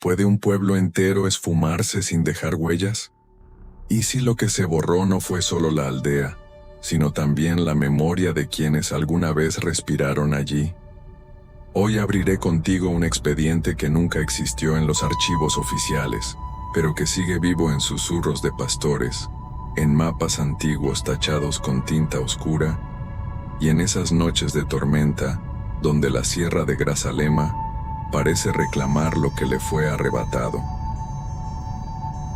¿Puede un pueblo entero esfumarse sin dejar huellas? ¿Y si lo que se borró no fue solo la aldea, sino también la memoria de quienes alguna vez respiraron allí? Hoy abriré contigo un expediente que nunca existió en los archivos oficiales, pero que sigue vivo en susurros de pastores, en mapas antiguos tachados con tinta oscura, y en esas noches de tormenta, donde la sierra de Grazalema parece reclamar lo que le fue arrebatado.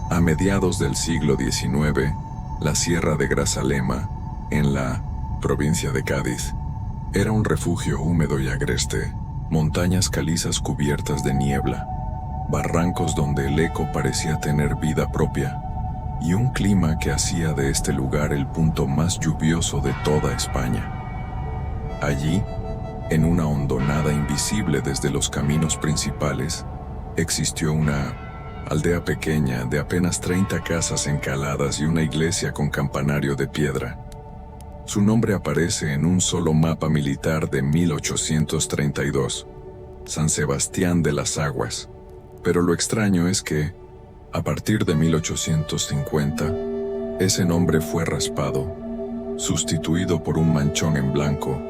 A mediados del siglo XIX, la sierra de Grazalema, en la provincia de Cádiz, era un refugio húmedo y agreste, montañas calizas cubiertas de niebla, barrancos donde el eco parecía tener vida propia, y un clima que hacía de este lugar el punto más lluvioso de toda España. Allí, en una hondonada invisible desde los caminos principales, existió una aldea pequeña de apenas 30 casas encaladas y una iglesia con campanario de piedra. Su nombre aparece en un solo mapa militar de 1832, San Sebastián de las Aguas, pero lo extraño es que, a partir de 1850, ese nombre fue raspado, sustituido por un manchón en blanco,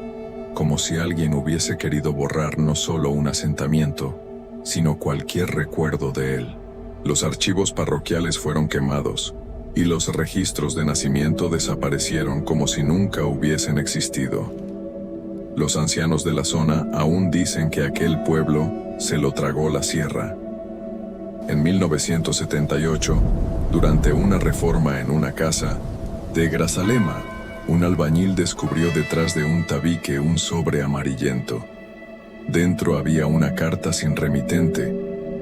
como si alguien hubiese querido borrar no solo un asentamiento, sino cualquier recuerdo de él. Los archivos parroquiales fueron quemados, y los registros de nacimiento desaparecieron como si nunca hubiesen existido. Los ancianos de la zona aún dicen que aquel pueblo se lo tragó la sierra. En 1978, durante una reforma en una casa de Grazalema, un albañil descubrió detrás de un tabique un sobre amarillento. Dentro había una carta sin remitente,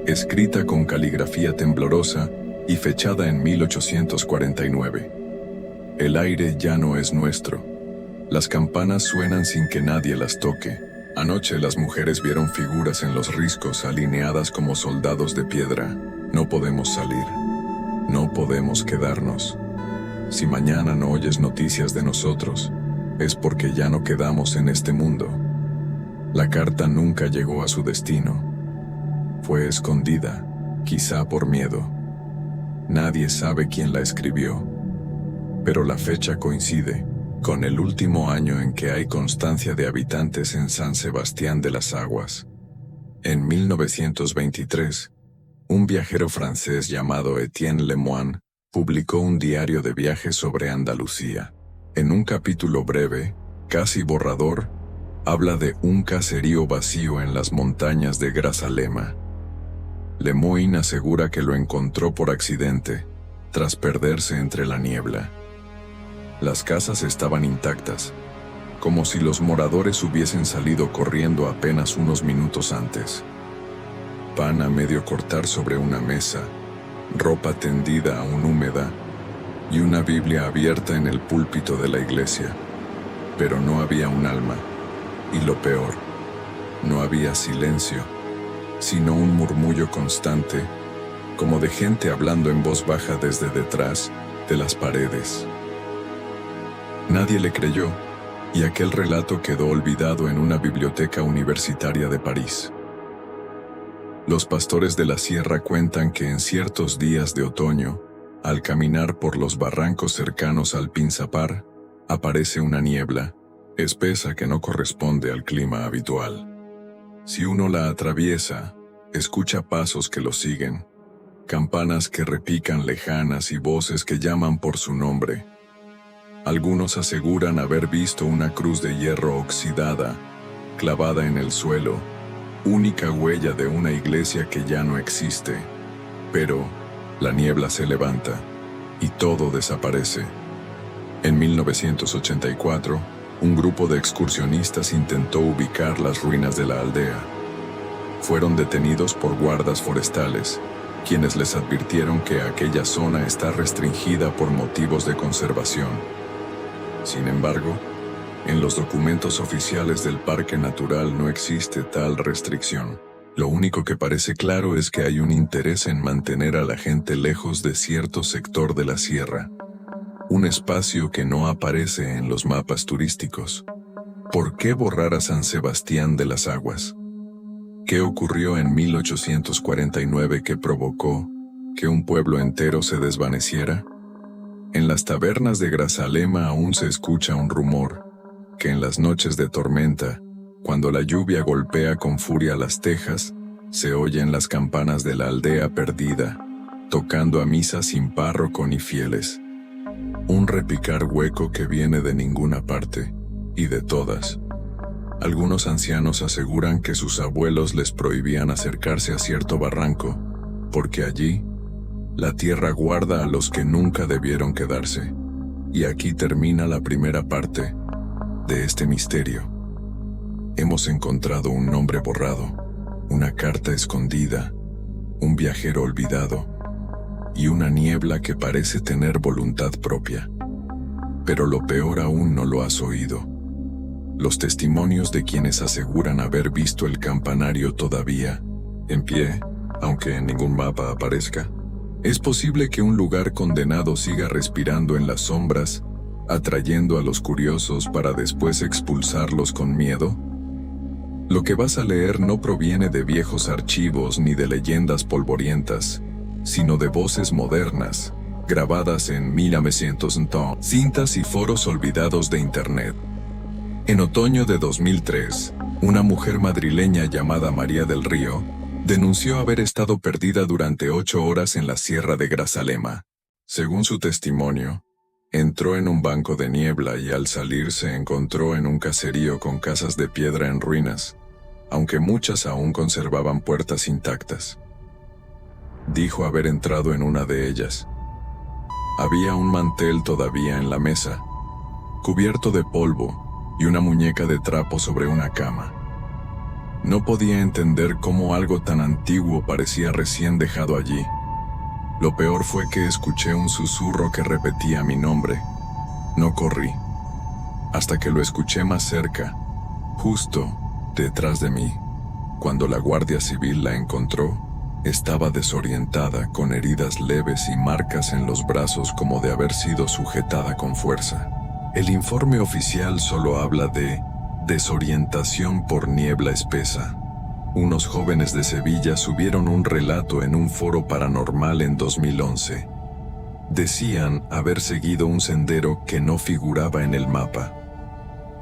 escrita con caligrafía temblorosa y fechada en 1849. El aire ya no es nuestro. Las campanas suenan sin que nadie las toque. Anoche las mujeres vieron figuras en los riscos alineadas como soldados de piedra. No podemos salir. No podemos quedarnos. Si mañana no oyes noticias de nosotros, es porque ya no quedamos en este mundo. La carta nunca llegó a su destino. Fue escondida, quizá por miedo. Nadie sabe quién la escribió, pero la fecha coincide con el último año en que hay constancia de habitantes en San Sebastián de las Aguas. En 1923, un viajero francés llamado Etienne Lemoine publicó un diario de viajes sobre Andalucía. En un capítulo breve, casi borrador, habla de un caserío vacío en las montañas de Grazalema. Lemoine asegura que lo encontró por accidente, tras perderse entre la niebla. Las casas estaban intactas, como si los moradores hubiesen salido corriendo apenas unos minutos antes. Pan a medio cortar sobre una mesa, ropa tendida aún húmeda y una Biblia abierta en el púlpito de la iglesia. Pero no había un alma, y lo peor, no había silencio, sino un murmullo constante, como de gente hablando en voz baja desde detrás de las paredes. Nadie le creyó, y aquel relato quedó olvidado en una biblioteca universitaria de París. Los pastores de la sierra cuentan que en ciertos días de otoño, al caminar por los barrancos cercanos al Pinzapar, aparece una niebla, espesa que no corresponde al clima habitual. Si uno la atraviesa, escucha pasos que lo siguen, campanas que repican lejanas y voces que llaman por su nombre. Algunos aseguran haber visto una cruz de hierro oxidada, clavada en el suelo, única huella de una iglesia que ya no existe. Pero la niebla se levanta y todo desaparece. En 1984, un grupo de excursionistas intentó ubicar las ruinas de la aldea. Fueron detenidos por guardas forestales, quienes les advirtieron que aquella zona está restringida por motivos de conservación. Sin embargo, en los documentos oficiales del Parque Natural no existe tal restricción. Lo único que parece claro es que hay un interés en mantener a la gente lejos de cierto sector de la sierra, un espacio que no aparece en los mapas turísticos. ¿Por qué borrar a San Sebastián de las Aguas? ¿Qué ocurrió en 1849 que provocó que un pueblo entero se desvaneciera? En las tabernas de Grazalema aún se escucha un rumor, que en las noches de tormenta, cuando la lluvia golpea con furia las tejas, se oyen las campanas de la aldea perdida, tocando a misa sin párroco ni fieles. Un repicar hueco que viene de ninguna parte, y de todas. Algunos ancianos aseguran que sus abuelos les prohibían acercarse a cierto barranco, porque allí, la tierra guarda a los que nunca debieron quedarse. Y aquí termina la primera parte de este misterio. Hemos encontrado un nombre borrado, una carta escondida, un viajero olvidado, y una niebla que parece tener voluntad propia. Pero lo peor aún no lo has oído. Los testimonios de quienes aseguran haber visto el campanario todavía, en pie, aunque en ningún mapa aparezca. ¿Es posible que un lugar condenado siga respirando en las sombras, atrayendo a los curiosos para después expulsarlos con miedo? Lo que vas a leer no proviene de viejos archivos ni de leyendas polvorientas, sino de voces modernas, grabadas en 1900 cintas y foros olvidados de Internet. En otoño de 2003, una mujer madrileña llamada María del Río denunció haber estado perdida durante 8 horas en la Sierra de Grazalema. Según su testimonio, entró en un banco de niebla y al salir se encontró en un caserío con casas de piedra en ruinas, aunque muchas aún conservaban puertas intactas. Dijo haber entrado en una de ellas. Había un mantel todavía en la mesa, cubierto de polvo, y una muñeca de trapo sobre una cama. No podía entender cómo algo tan antiguo parecía recién dejado allí. Lo peor fue que escuché un susurro que repetía mi nombre. No corrí, hasta que lo escuché más cerca, justo detrás de mí. Cuando la Guardia Civil la encontró, estaba desorientada, con heridas leves y marcas en los brazos como de haber sido sujetada con fuerza. El informe oficial solo habla de desorientación por niebla espesa. Unos jóvenes de Sevilla subieron un relato en un foro paranormal en 2011. Decían haber seguido un sendero que no figuraba en el mapa.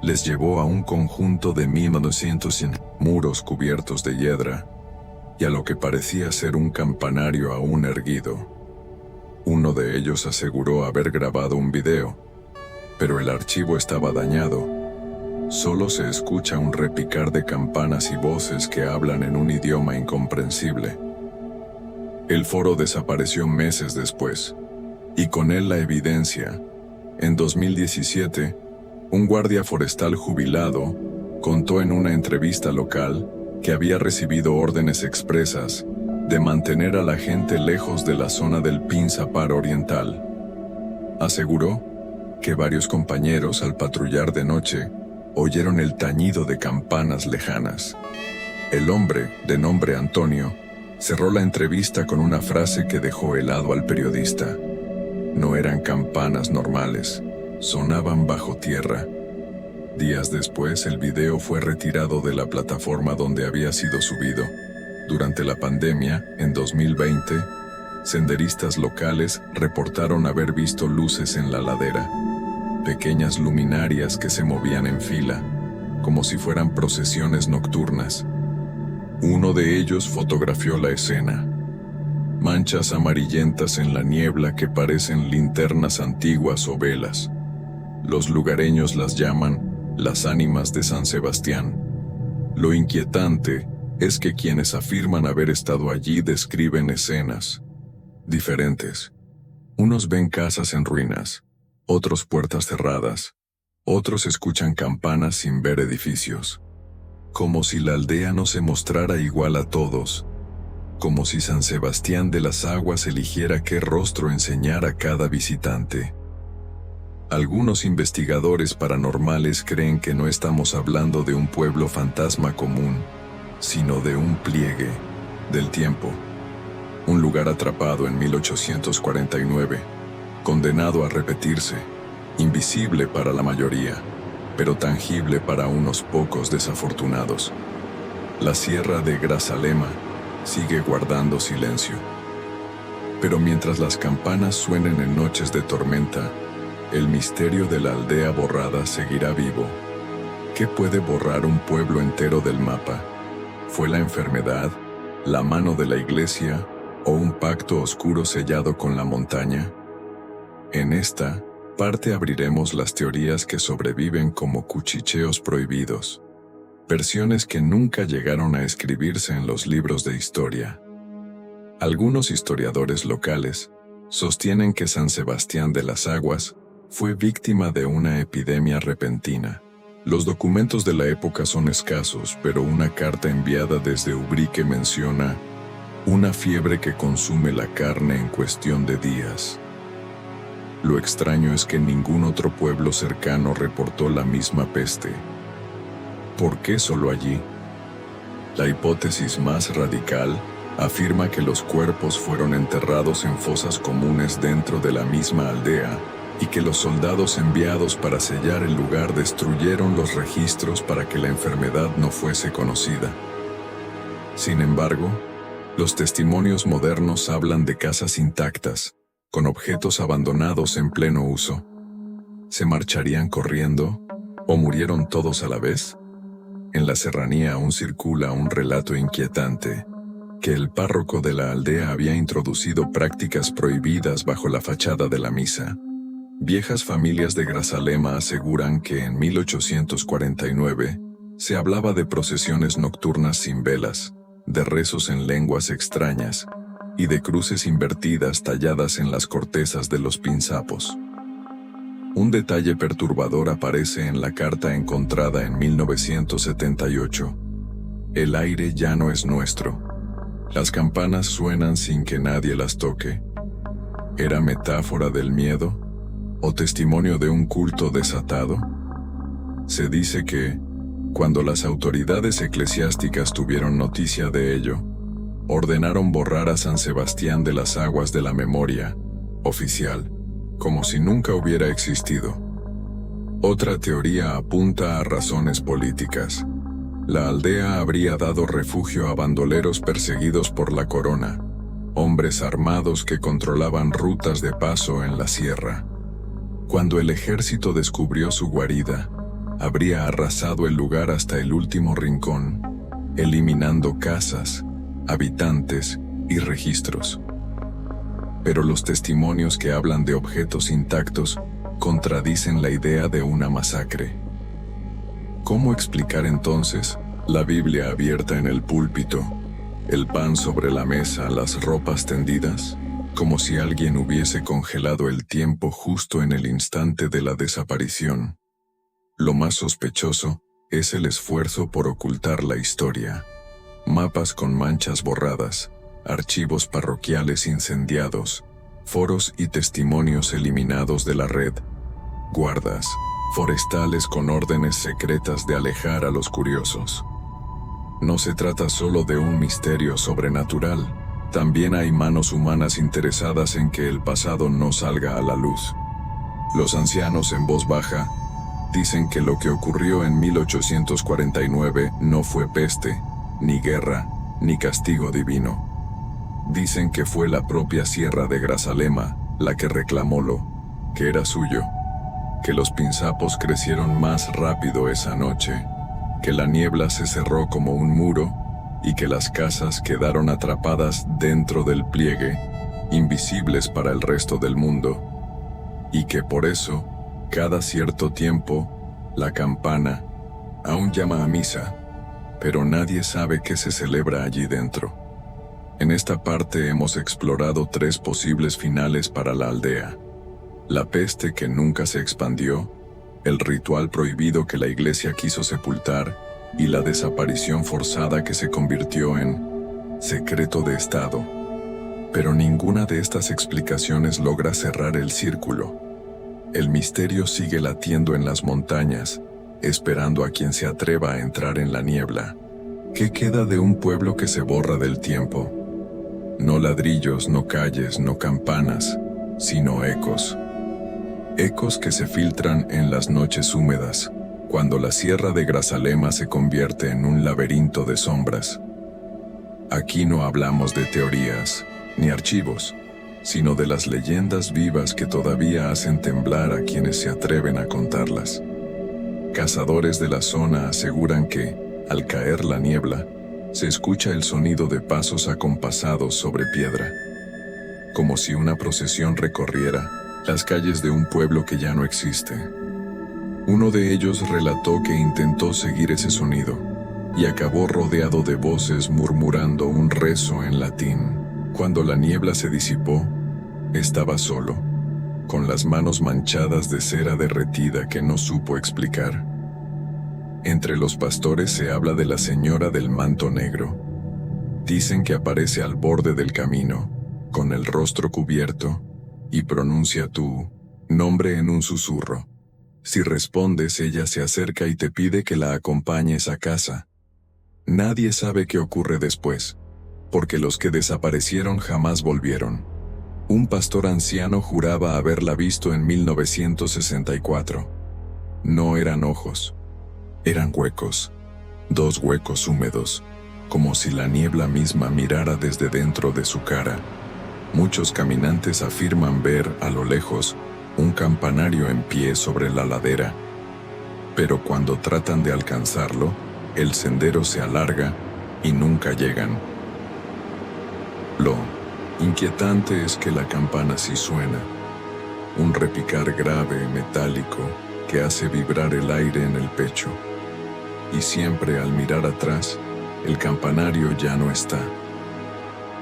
Les llevó a un conjunto de 1900 muros cubiertos de hiedra y a lo que parecía ser un campanario aún erguido. Uno de ellos aseguró haber grabado un video, pero el archivo estaba dañado. Solo se escucha un repicar de campanas y voces que hablan en un idioma incomprensible. El foro desapareció meses después, y con él la evidencia. En 2017, un guardia forestal jubilado contó en una entrevista local que había recibido órdenes expresas de mantener a la gente lejos de la zona del Pinsapar Oriental. Aseguró que varios compañeros al patrullar de noche oyeron el tañido de campanas lejanas. El hombre, de nombre Antonio, cerró la entrevista con una frase que dejó helado al periodista. No eran campanas normales, sonaban bajo tierra. Días después, el video fue retirado de la plataforma donde había sido subido. Durante la pandemia, en 2020, senderistas locales reportaron haber visto luces en la ladera, pequeñas luminarias que se movían en fila, como si fueran procesiones nocturnas. Uno de ellos fotografió la escena. Manchas amarillentas en la niebla que parecen linternas antiguas o velas. Los lugareños las llaman las ánimas de San Sebastián. Lo inquietante es que quienes afirman haber estado allí describen escenas diferentes. Unos ven casas en ruinas, otros puertas cerradas, otros escuchan campanas sin ver edificios. Como si la aldea no se mostrara igual a todos, como si San Sebastián de las Aguas eligiera qué rostro enseñar a cada visitante. Algunos investigadores paranormales creen que no estamos hablando de un pueblo fantasma común, sino de un pliegue del tiempo, un lugar atrapado en 1849, condenado a repetirse, invisible para la mayoría, pero tangible para unos pocos desafortunados. La sierra de Grazalema sigue guardando silencio. Pero mientras las campanas suenen en noches de tormenta, el misterio de la aldea borrada seguirá vivo. ¿Qué puede borrar un pueblo entero del mapa? ¿Fue la enfermedad, la mano de la iglesia o un pacto oscuro sellado con la montaña? En esta parte abriremos las teorías que sobreviven como cuchicheos prohibidos, versiones que nunca llegaron a escribirse en los libros de historia. Algunos historiadores locales sostienen que San Sebastián de las Aguas fue víctima de una epidemia repentina. Los documentos de la época son escasos, pero una carta enviada desde Ubrique menciona una fiebre que consume la carne en cuestión de días. Lo extraño es que ningún otro pueblo cercano reportó la misma peste. ¿Por qué solo allí? La hipótesis más radical afirma que los cuerpos fueron enterrados en fosas comunes dentro de la misma aldea y que los soldados enviados para sellar el lugar destruyeron los registros para que la enfermedad no fuese conocida. Sin embargo, los testimonios modernos hablan de casas intactas, con objetos abandonados en pleno uso. ¿Se marcharían corriendo? ¿O murieron todos a la vez? En la serranía aún circula un relato inquietante, que el párroco de la aldea había introducido prácticas prohibidas bajo la fachada de la misa. Viejas familias de Grazalema aseguran que en 1849 se hablaba de procesiones nocturnas sin velas, de rezos en lenguas extrañas y de cruces invertidas talladas en las cortezas de los pinzapos. Un detalle perturbador aparece en la carta encontrada en 1978. El aire ya no es nuestro. Las campanas suenan sin que nadie las toque. ¿Era metáfora del miedo? ¿O testimonio de un culto desatado? Se dice que, cuando las autoridades eclesiásticas tuvieron noticia de ello, ordenaron borrar a San Sebastián de las Aguas de la memoria oficial, como si nunca hubiera existido. Otra teoría apunta a razones políticas. La aldea habría dado refugio a bandoleros perseguidos por la corona, hombres armados que controlaban rutas de paso en la sierra. Cuando el ejército descubrió su guarida, habría arrasado el lugar hasta el último rincón, eliminando casas, habitantes y registros. Pero los testimonios que hablan de objetos intactos contradicen la idea de una masacre. ¿Cómo explicar entonces la Biblia abierta en el púlpito, el pan sobre la mesa, las ropas tendidas, como si alguien hubiese congelado el tiempo justo en el instante de la desaparición? Lo más sospechoso es el esfuerzo por ocultar la historia. Mapas con manchas borradas, archivos parroquiales incendiados, foros y testimonios eliminados de la red, guardas forestales con órdenes secretas de alejar a los curiosos. No se trata solo de un misterio sobrenatural, también hay manos humanas interesadas en que el pasado no salga a la luz. Los ancianos en voz baja dicen que lo que ocurrió en 1849 no fue peste, ni guerra, ni castigo divino. Dicen que fue la propia sierra de Grazalema la que reclamó lo que era suyo, que los pinzapos crecieron más rápido esa noche, que la niebla se cerró como un muro y que las casas quedaron atrapadas dentro del pliegue, invisibles para el resto del mundo, y que por eso, cada cierto tiempo, la campana aún llama a misa, pero nadie sabe qué se celebra allí dentro. En esta parte hemos explorado 3 posibles finales para la aldea: la peste que nunca se expandió, el ritual prohibido que la iglesia quiso sepultar y la desaparición forzada que se convirtió en secreto de Estado. Pero ninguna de estas explicaciones logra cerrar el círculo. El misterio sigue latiendo en las montañas, esperando a quien se atreva a entrar en la niebla. ¿Qué queda de un pueblo que se borra del tiempo? No ladrillos, no calles, no campanas, sino ecos. Ecos que se filtran en las noches húmedas, cuando la Sierra de Grazalema se convierte en un laberinto de sombras. Aquí no hablamos de teorías, ni archivos, sino de las leyendas vivas que todavía hacen temblar a quienes se atreven a contarlas. Cazadores de la zona aseguran que, al caer la niebla, se escucha el sonido de pasos acompasados sobre piedra, como si una procesión recorriera las calles de un pueblo que ya no existe. Uno de ellos relató que intentó seguir ese sonido y acabó rodeado de voces murmurando un rezo en latín. Cuando la niebla se disipó, estaba solo, con las manos manchadas de cera derretida que no supo explicar. Entre los pastores se habla de la señora del manto negro. Dicen que aparece al borde del camino, con el rostro cubierto, y pronuncia tu nombre en un susurro. Si respondes, ella se acerca y te pide que la acompañes a casa. Nadie sabe qué ocurre después, porque los que desaparecieron jamás volvieron. Un pastor anciano juraba haberla visto en 1964. No eran ojos, eran huecos, 2 huecos húmedos, como si la niebla misma mirara desde dentro de su cara. Muchos caminantes afirman ver, a lo lejos, un campanario en pie sobre la ladera, pero cuando tratan de alcanzarlo, el sendero se alarga y nunca llegan. Lo inquietante es que la campana sí suena, un repicar grave, metálico, que hace vibrar el aire en el pecho. Y siempre al mirar atrás, el campanario ya no está.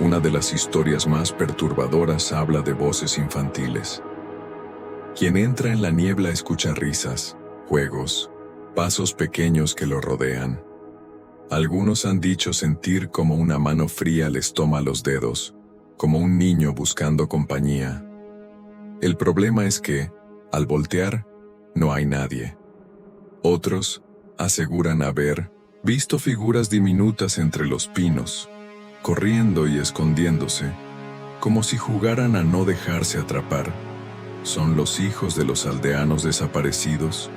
Una de las historias más perturbadoras habla de voces infantiles. Quien entra en la niebla escucha risas, juegos, pasos pequeños que lo rodean. Algunos han dicho sentir como una mano fría les toma los dedos, como un niño buscando compañía. El problema es que, al voltear, no hay nadie. Otros aseguran haber visto figuras diminutas entre los pinos, corriendo y escondiéndose, como si jugaran a no dejarse atrapar. Son los hijos de los aldeanos desaparecidos,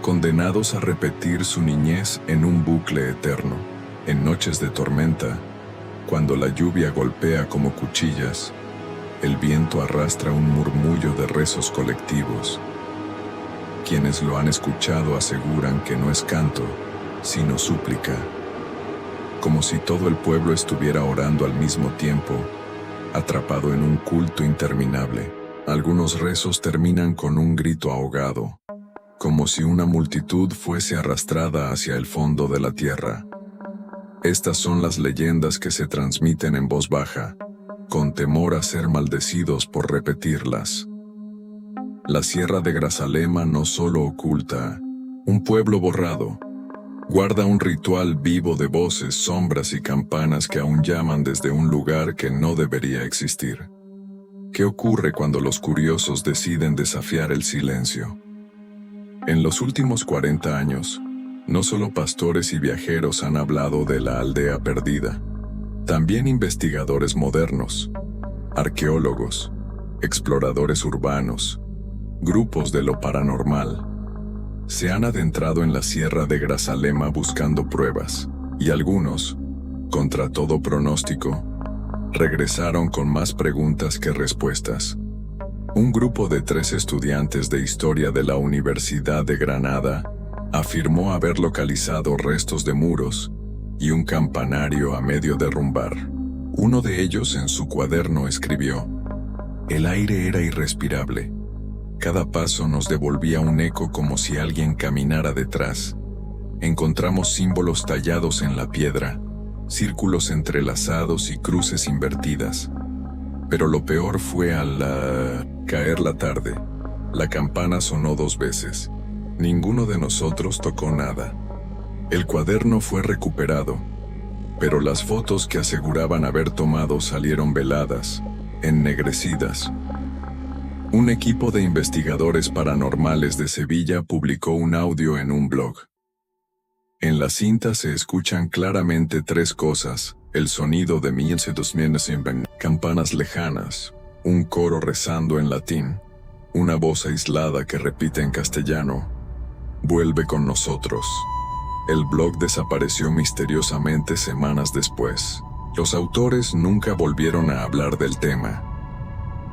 condenados a repetir su niñez en un bucle eterno. En noches de tormenta, cuando la lluvia golpea como cuchillas, el viento arrastra un murmullo de rezos colectivos. Quienes lo han escuchado aseguran que no es canto, sino súplica, como si todo el pueblo estuviera orando al mismo tiempo, atrapado en un culto interminable. Algunos rezos terminan con un grito ahogado, como si una multitud fuese arrastrada hacia el fondo de la tierra. Estas son las leyendas que se transmiten en voz baja, con temor a ser maldecidos por repetirlas. La Sierra de Grazalema no solo oculta un pueblo borrado, guarda un ritual vivo de voces, sombras y campanas que aún llaman desde un lugar que no debería existir. ¿Qué ocurre cuando los curiosos deciden desafiar el silencio? En los últimos 40 años, no solo pastores y viajeros han hablado de la aldea perdida, también investigadores modernos, arqueólogos, exploradores urbanos, grupos de lo paranormal, se han adentrado en la Sierra de Grazalema buscando pruebas, y algunos, contra todo pronóstico, regresaron con más preguntas que respuestas. Un grupo de 3 estudiantes de historia de la Universidad de Granada afirmó haber localizado restos de muros y un campanario a medio derrumbar. Uno de ellos en su cuaderno escribió: "El aire era irrespirable. Cada paso nos devolvía un eco como si alguien caminara detrás. Encontramos símbolos tallados en la piedra, círculos entrelazados y cruces invertidas. Pero lo peor fue al caer la tarde. La campana sonó 2 veces. Ninguno de nosotros tocó nada. El cuaderno fue recuperado, pero las fotos que aseguraban haber tomado salieron veladas, ennegrecidas. Un equipo de investigadores paranormales de Sevilla publicó un audio en un blog. En la cinta se escuchan claramente 3 cosas: el sonido de miles de campanas lejanas, un coro rezando en latín, una voz aislada que repite en castellano: Vuelve con nosotros. El blog desapareció misteriosamente semanas después. Los autores nunca volvieron a hablar del tema.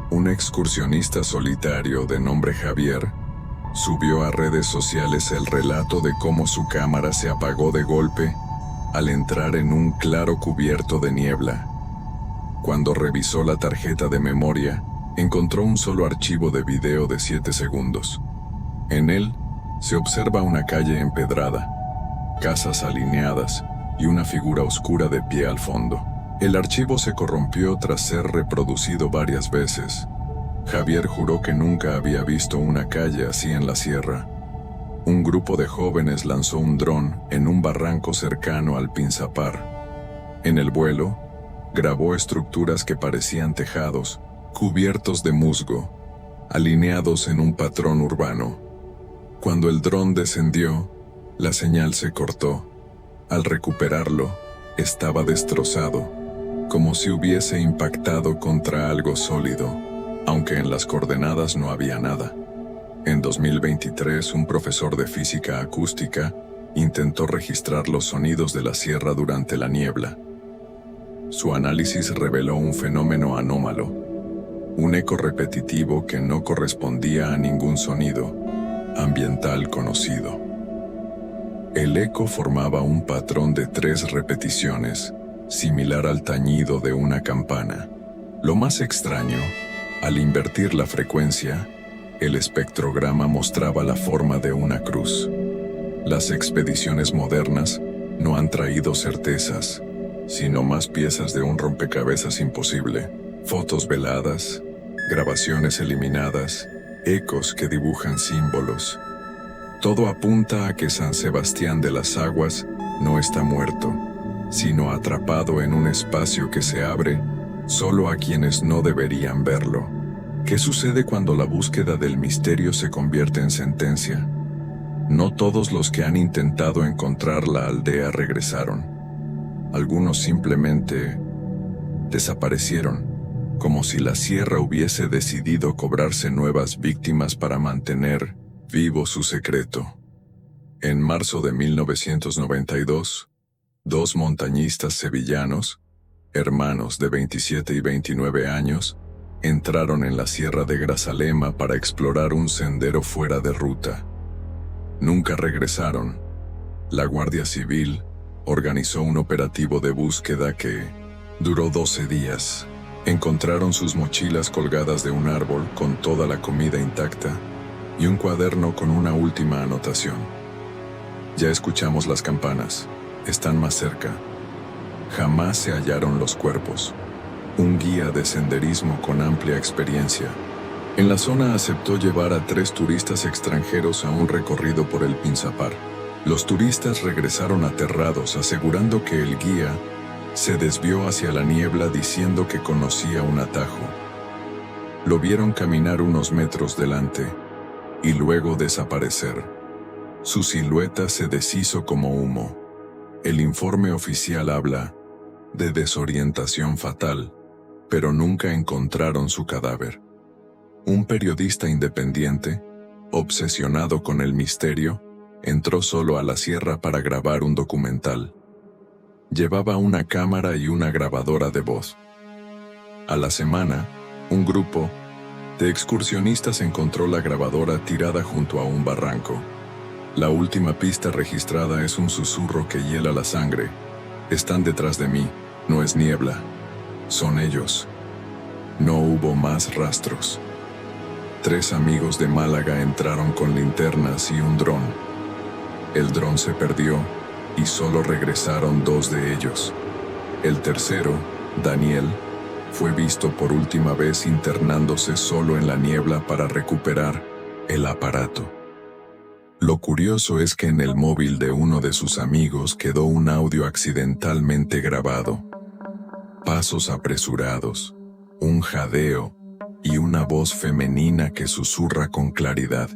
Un excursionista solitario de nombre Javier subió a redes sociales el relato de cómo su cámara se apagó de golpe al entrar en un claro cubierto de niebla. Cuando revisó la tarjeta de memoria, encontró un solo archivo de video de 7 segundos. En él se observa una calle empedrada, casas alineadas y una figura oscura de pie al fondo. El archivo se corrompió tras ser reproducido varias veces. Javier juró que nunca había visto una calle así en la sierra. Un grupo de jóvenes lanzó un dron en un barranco cercano al Pinzapar. En el vuelo, grabó estructuras que parecían tejados, cubiertos de musgo, alineados en un patrón urbano. Cuando el dron descendió, la señal se cortó. Al recuperarlo, estaba destrozado, como si hubiese impactado contra algo sólido, aunque en las coordenadas no había nada. En 2023, un profesor de física acústica intentó registrar los sonidos de la sierra durante la niebla. Su análisis reveló un fenómeno anómalo, un eco repetitivo que no correspondía a ningún sonido ambiental conocido. El eco formaba un patrón de 3 repeticiones, similar al tañido de una campana. Lo más extraño, al invertir la frecuencia, el espectrograma mostraba la forma de una cruz. Las expediciones modernas no han traído certezas, sino más piezas de un rompecabezas imposible. Fotos veladas, grabaciones eliminadas, ecos que dibujan símbolos. Todo apunta a que San Sebastián de las Aguas no está muerto, sino atrapado en un espacio que se abre solo a quienes no deberían verlo. ¿Qué sucede cuando la búsqueda del misterio se convierte en sentencia? No todos los que han intentado encontrar la aldea regresaron. Algunos simplemente desaparecieron, como si la sierra hubiese decidido cobrarse nuevas víctimas para mantener vivo su secreto. En marzo de 1992, 2 montañistas sevillanos, hermanos de 27 y 29 años, entraron en la sierra de Grazalema para explorar un sendero fuera de ruta. Nunca regresaron. La Guardia Civil organizó un operativo de búsqueda que duró 12 días. Encontraron sus mochilas colgadas de un árbol con toda la comida intacta y un cuaderno con una última anotación. Ya escuchamos las campanas. Están más cerca. Jamás se hallaron los cuerpos. Un guía de senderismo con amplia experiencia en la zona aceptó llevar a 3 turistas extranjeros a un recorrido por el Pinzapar. Los turistas regresaron aterrados, asegurando que el guía se desvió hacia la niebla diciendo que conocía un atajo. Lo vieron caminar unos metros delante y luego desaparecer. Su silueta se deshizo como humo. El informe oficial habla de desorientación fatal, pero nunca encontraron su cadáver. Un periodista independiente, obsesionado con el misterio, entró solo a la sierra para grabar un documental. Llevaba una cámara y una grabadora de voz. A la semana, un grupo de excursionistas encontró la grabadora tirada junto a un barranco. La última pista registrada es un susurro que hiela la sangre. Están detrás de mí, no es niebla. Son ellos. No hubo más rastros. 3 amigos de Málaga entraron con linternas y un dron. El dron se perdió y solo regresaron 2 de ellos. El tercero, Daniel, fue visto por última vez internándose solo en la niebla para recuperar el aparato. Lo curioso es que en el móvil de uno de sus amigos quedó un audio accidentalmente grabado. Pasos apresurados, un jadeo y una voz femenina que susurra con claridad.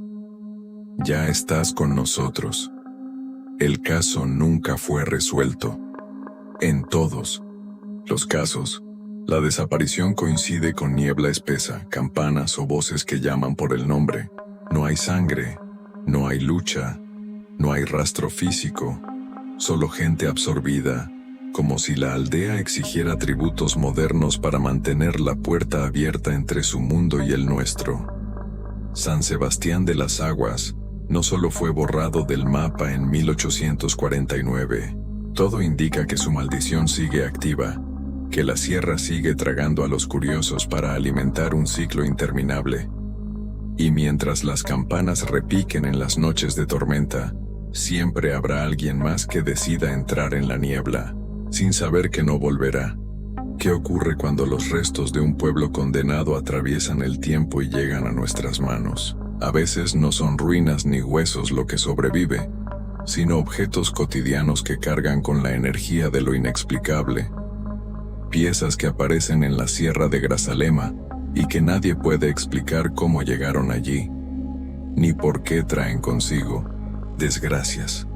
Ya estás con nosotros. El caso nunca fue resuelto. En todos los casos, la desaparición coincide con niebla espesa, campanas o voces que llaman por el nombre. No hay sangre, no hay lucha, No hay rastro físico, solo gente absorbida, como si la aldea exigiera tributos modernos para mantener la puerta abierta entre su mundo y el nuestro. San Sebastián de las Aguas no solo fue borrado del mapa en 1849, todo indica que su maldición sigue activa, que la sierra sigue tragando a los curiosos para alimentar un ciclo interminable. Y mientras las campanas repiquen en las noches de tormenta, siempre habrá alguien más que decida entrar en la niebla, sin saber que no volverá. ¿Qué ocurre cuando los restos de un pueblo condenado atraviesan el tiempo y llegan a nuestras manos? A veces no son ruinas ni huesos lo que sobrevive, sino objetos cotidianos que cargan con la energía de lo inexplicable. Piezas que aparecen en la sierra de Grazalema y que nadie puede explicar cómo llegaron allí, ni por qué traen consigo desgracias.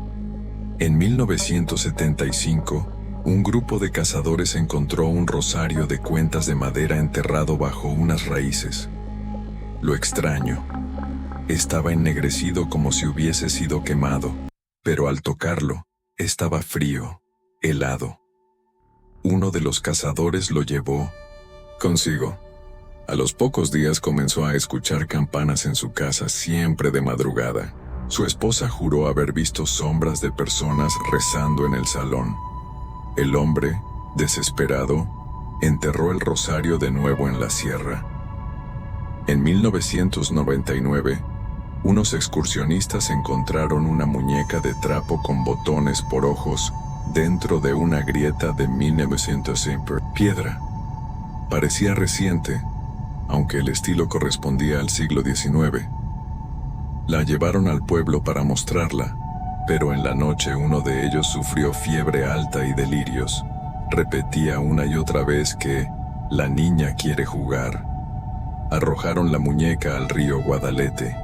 En 1975, un grupo de cazadores encontró un rosario de cuentas de madera enterrado bajo unas raíces. Lo extraño, estaba ennegrecido como si hubiese sido quemado, pero al tocarlo, estaba frío, helado. Uno de los cazadores lo llevó consigo. A los pocos días comenzó a escuchar campanas en su casa siempre de madrugada. Su esposa juró haber visto sombras de personas rezando en el salón. El hombre, desesperado, enterró el rosario de nuevo en la sierra. En 1999, unos excursionistas encontraron una muñeca de trapo con botones por ojos dentro de una grieta de 1900 piedra. Parecía reciente, aunque el estilo correspondía al siglo XIX. La llevaron al pueblo para mostrarla, pero en la noche uno de ellos sufrió fiebre alta y delirios. Repetía una y otra vez que la niña quiere jugar. Arrojaron la muñeca al río Guadalete.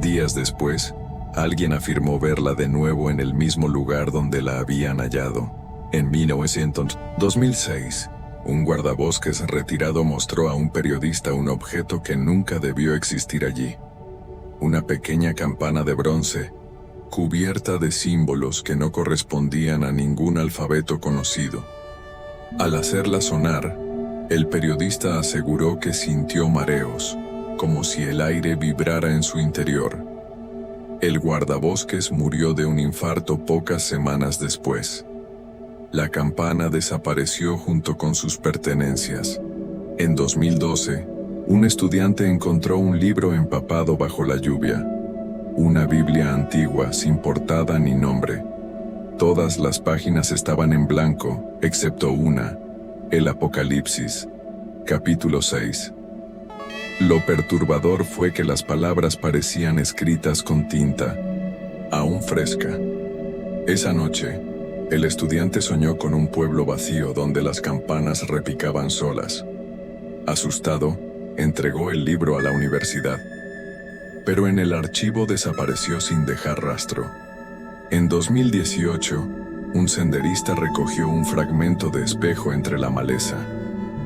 Días después, alguien afirmó verla de nuevo en el mismo lugar donde la habían hallado. En 2006, un guardabosques retirado mostró a un periodista un objeto que nunca debió existir allí. Una pequeña campana de bronce, cubierta de símbolos que no correspondían a ningún alfabeto conocido. Al hacerla sonar, el periodista aseguró que sintió mareos, como si el aire vibrara en su interior. El guardabosques murió de un infarto pocas semanas después. La campana desapareció junto con sus pertenencias. En 2012, un estudiante encontró un libro empapado bajo la lluvia. Una Biblia antigua sin portada ni nombre. Todas las páginas estaban en blanco, excepto una, el Apocalipsis, capítulo 6. Lo perturbador fue que las palabras parecían escritas con tinta, aún fresca. Esa noche, el estudiante soñó con un pueblo vacío donde las campanas repicaban solas. Asustado, entregó el libro a la universidad. Pero en el archivo desapareció sin dejar rastro. En 2018, un senderista recogió un fragmento de espejo entre la maleza.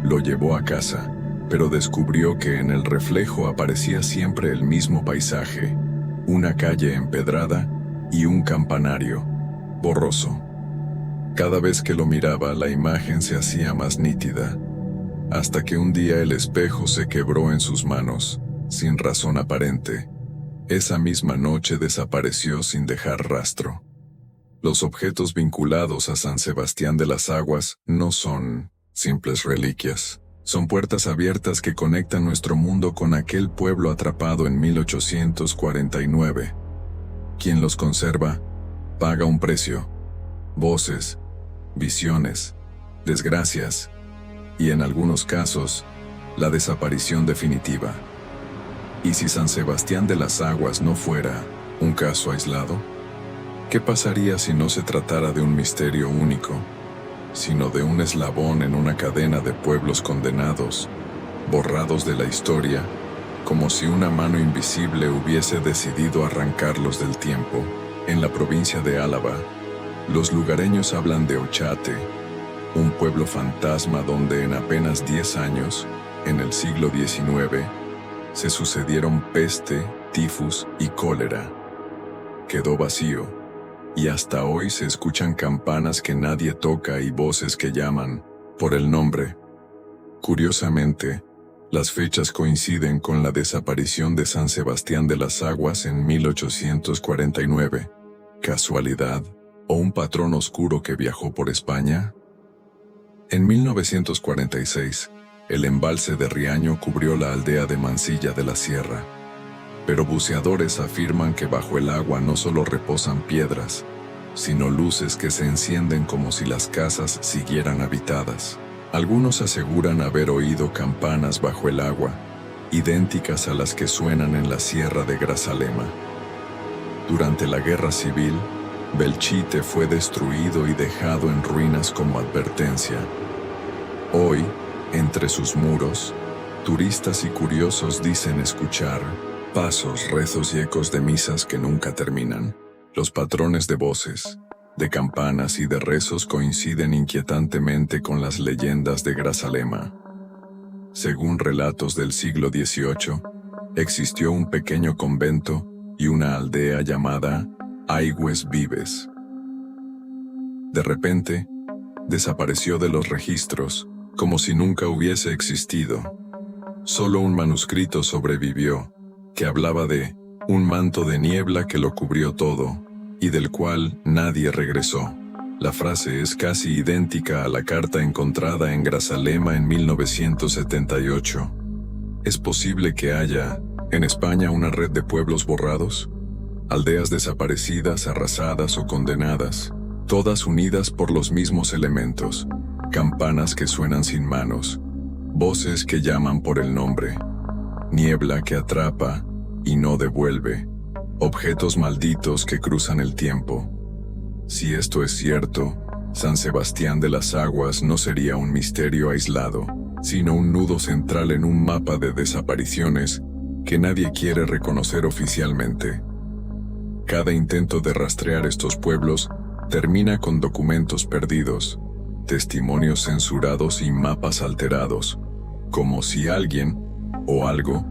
Lo llevó a casa, pero descubrió que en el reflejo aparecía siempre el mismo paisaje, una calle empedrada y un campanario, borroso. Cada vez que lo miraba, la imagen se hacía más nítida, hasta que un día el espejo se quebró en sus manos, sin razón aparente. Esa misma noche desapareció sin dejar rastro. Los objetos vinculados a San Sebastián de las Aguas no son simples reliquias. Son puertas abiertas que conectan nuestro mundo con aquel pueblo atrapado en 1849. Quien los conserva, paga un precio. Voces, visiones, desgracias, y en algunos casos, la desaparición definitiva. ¿Y si San Sebastián de las Aguas no fuera un caso aislado? ¿Qué pasaría si no se tratara de un misterio único, sino de un eslabón en una cadena de pueblos condenados, borrados de la historia, como si una mano invisible hubiese decidido arrancarlos del tiempo? En la provincia de Álava, los lugareños hablan de Ochate, un pueblo fantasma donde en apenas 10 años, en el siglo XIX, se sucedieron peste, tifus y cólera. Quedó vacío, y hasta hoy se escuchan campanas que nadie toca y voces que llaman por el nombre. Curiosamente, las fechas coinciden con la desaparición de San Sebastián de las Aguas en 1849. ¿Casualidad o un patrón oscuro que viajó por España? En 1946, el embalse de Riaño cubrió la aldea de Mansilla de la Sierra. Pero buceadores afirman que bajo el agua no solo reposan piedras, sino luces que se encienden como si las casas siguieran habitadas. Algunos aseguran haber oído campanas bajo el agua, idénticas a las que suenan en la sierra de Grazalema. Durante la Guerra Civil, Belchite fue destruido y dejado en ruinas como advertencia. Hoy, entre sus muros, turistas y curiosos dicen escuchar pasos, rezos y ecos de misas que nunca terminan. Los patrones de voces, de campanas y de rezos coinciden inquietantemente con las leyendas de Grazalema. Según relatos del siglo XVIII, existió un pequeño convento y una aldea llamada Aigües Vives. De repente, desapareció de los registros, como si nunca hubiese existido. Solo un manuscrito sobrevivió, que hablaba de un manto de niebla que lo cubrió todo, y del cual nadie regresó. La frase es casi idéntica a la carta encontrada en Grazalema en 1978. ¿Es posible que haya, en España, una red de pueblos borrados? Aldeas desaparecidas, arrasadas o condenadas, todas unidas por los mismos elementos. Campanas que suenan sin manos, voces que llaman por el nombre, niebla que atrapa y no devuelve, objetos malditos que cruzan el tiempo. Si esto es cierto, San Sebastián de las Aguas no sería un misterio aislado, sino un nudo central en un mapa de desapariciones que nadie quiere reconocer oficialmente. Cada intento de rastrear estos pueblos termina con documentos perdidos, testimonios censurados y mapas alterados, como si alguien, o algo,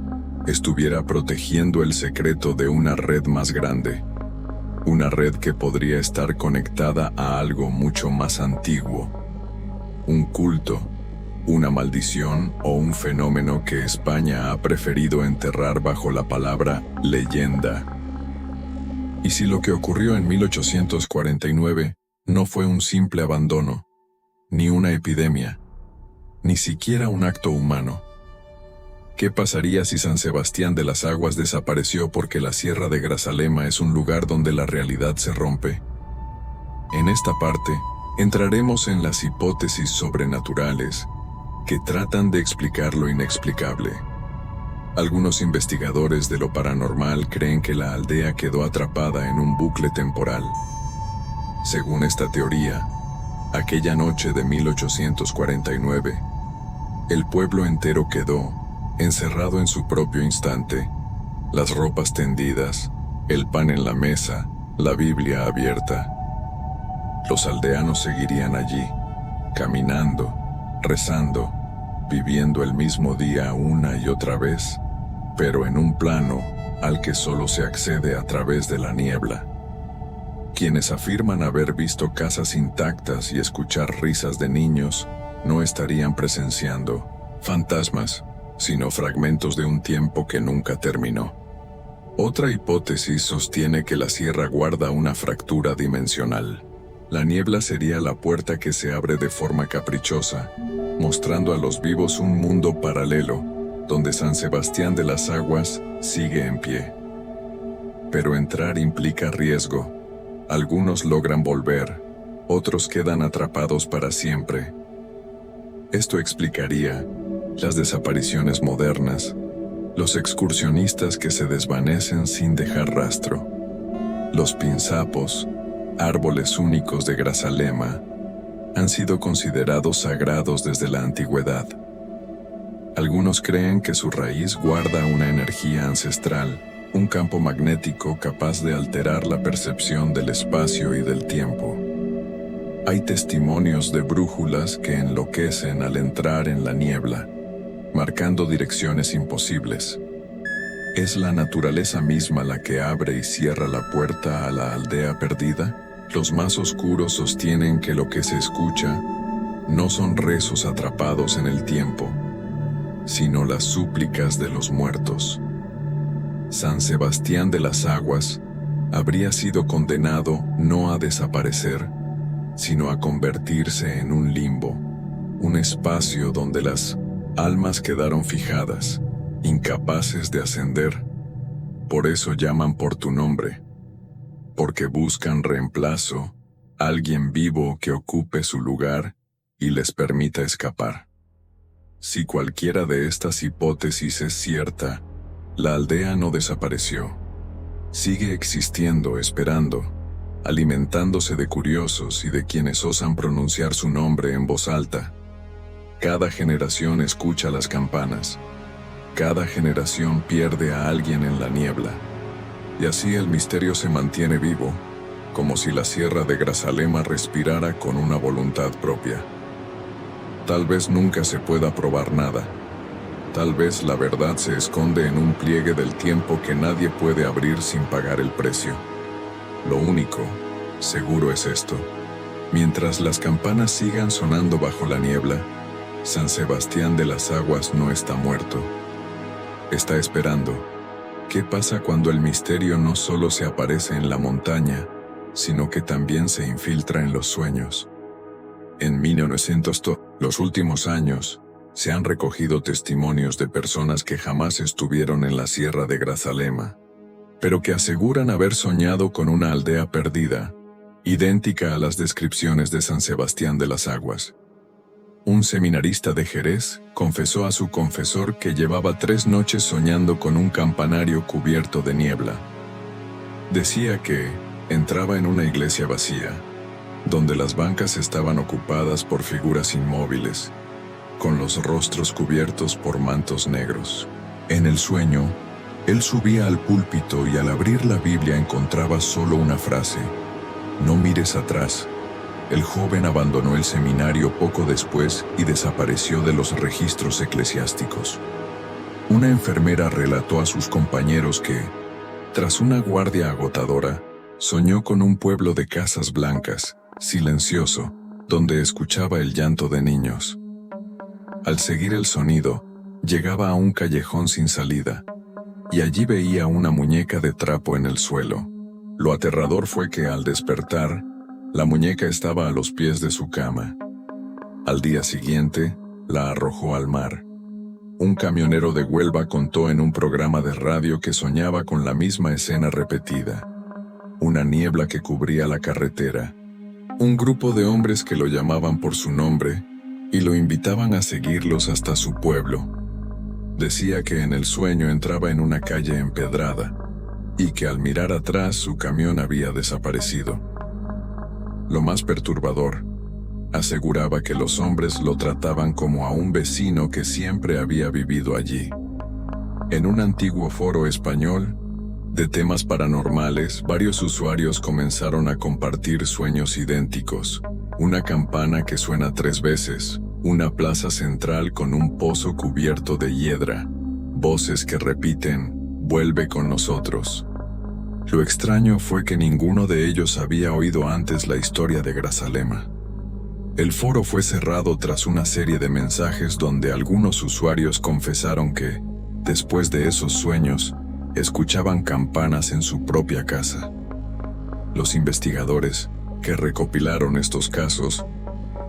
estuviera protegiendo el secreto de una red más grande. Una red que podría estar conectada a algo mucho más antiguo. Un culto, una maldición o un fenómeno que España ha preferido enterrar bajo la palabra leyenda. ¿Y si lo que ocurrió en 1849 no fue un simple abandono, ni una epidemia, ni siquiera un acto humano? ¿Qué pasaría si San Sebastián de las Aguas desapareció porque la Sierra de Grazalema es un lugar donde la realidad se rompe? En esta parte, entraremos en las hipótesis sobrenaturales que tratan de explicar lo inexplicable. Algunos investigadores de lo paranormal creen que la aldea quedó atrapada en un bucle temporal. Según esta teoría, aquella noche de 1849, el pueblo entero quedó encerrado en su propio instante, las ropas tendidas, el pan en la mesa, la Biblia abierta. Los aldeanos seguirían allí, caminando, rezando, viviendo el mismo día una y otra vez, pero en un plano al que solo se accede a través de la niebla. Quienes afirman haber visto casas intactas y escuchar risas de niños no estarían presenciando fantasmas, sino fragmentos de un tiempo que nunca terminó. Otra hipótesis sostiene que la sierra guarda una fractura dimensional. La niebla sería la puerta que se abre de forma caprichosa, mostrando a los vivos un mundo paralelo, donde San Sebastián de las Aguas sigue en pie. Pero entrar implica riesgo. Algunos logran volver, otros quedan atrapados para siempre. Esto explicaría las desapariciones modernas, los excursionistas que se desvanecen sin dejar rastro, los pinzapos, árboles únicos de Grazalema, han sido considerados sagrados desde la antigüedad. Algunos creen que su raíz guarda una energía ancestral, un campo magnético capaz de alterar la percepción del espacio y del tiempo. Hay testimonios de brújulas que enloquecen al entrar en la niebla, marcando direcciones imposibles. ¿Es la naturaleza misma la que abre y cierra la puerta a la aldea perdida? Los más oscuros sostienen que lo que se escucha no son rezos atrapados en el tiempo, sino las súplicas de los muertos. San Sebastián de las Aguas habría sido condenado no a desaparecer, sino a convertirse en un limbo, un espacio donde las almas quedaron fijadas, incapaces de ascender. Por eso llaman por tu nombre, porque buscan reemplazo, alguien vivo que ocupe su lugar y les permita escapar. Si cualquiera de estas hipótesis es cierta, la aldea no desapareció. Sigue existiendo, esperando, alimentándose de curiosos y de quienes osan pronunciar su nombre en voz alta. Cada generación escucha las campanas. Cada generación pierde a alguien en la niebla. Y así el misterio se mantiene vivo, como si la sierra de Grazalema respirara con una voluntad propia. Tal vez nunca se pueda probar nada. Tal vez la verdad se esconde en un pliegue del tiempo que nadie puede abrir sin pagar el precio. Lo único seguro es esto: mientras las campanas sigan sonando bajo la niebla, San Sebastián de las Aguas no está muerto. Está esperando. ¿Qué pasa cuando el misterio no solo se aparece en la montaña, sino que también se infiltra en los sueños? En 1900, los últimos años, se han recogido testimonios de personas que jamás estuvieron en la sierra de Grazalema, pero que aseguran haber soñado con una aldea perdida, idéntica a las descripciones de San Sebastián de las Aguas. Un seminarista de Jerez confesó a su confesor que llevaba 3 noches soñando con un campanario cubierto de niebla. Decía que entraba en una iglesia vacía, donde las bancas estaban ocupadas por figuras inmóviles, con los rostros cubiertos por mantos negros. En el sueño, él subía al púlpito y al abrir la Biblia encontraba solo una frase: no mires atrás. El joven abandonó el seminario poco después y desapareció de los registros eclesiásticos. Una enfermera relató a sus compañeros que, tras una guardia agotadora, soñó con un pueblo de casas blancas, silencioso, donde escuchaba el llanto de niños. Al seguir el sonido, llegaba a un callejón sin salida, y allí veía una muñeca de trapo en el suelo. Lo aterrador fue que al despertar, la muñeca estaba a los pies de su cama. Al día siguiente, la arrojó al mar. Un camionero de Huelva contó en un programa de radio que soñaba con la misma escena repetida. Una niebla que cubría la carretera. Un grupo de hombres que lo llamaban por su nombre y lo invitaban a seguirlos hasta su pueblo. Decía que en el sueño entraba en una calle empedrada y que al mirar atrás su camión había desaparecido. Lo más perturbador, aseguraba que los hombres lo trataban como a un vecino que siempre había vivido allí. En un antiguo foro español de temas paranormales, varios usuarios comenzaron a compartir sueños idénticos. Una campana que suena 3 veces, una plaza central con un pozo cubierto de hiedra, voces que repiten: vuelve con nosotros. Lo extraño fue que ninguno de ellos había oído antes la historia de Grazalema. El foro fue cerrado tras una serie de mensajes donde algunos usuarios confesaron que, después de esos sueños, escuchaban campanas en su propia casa. Los investigadores, que recopilaron estos casos,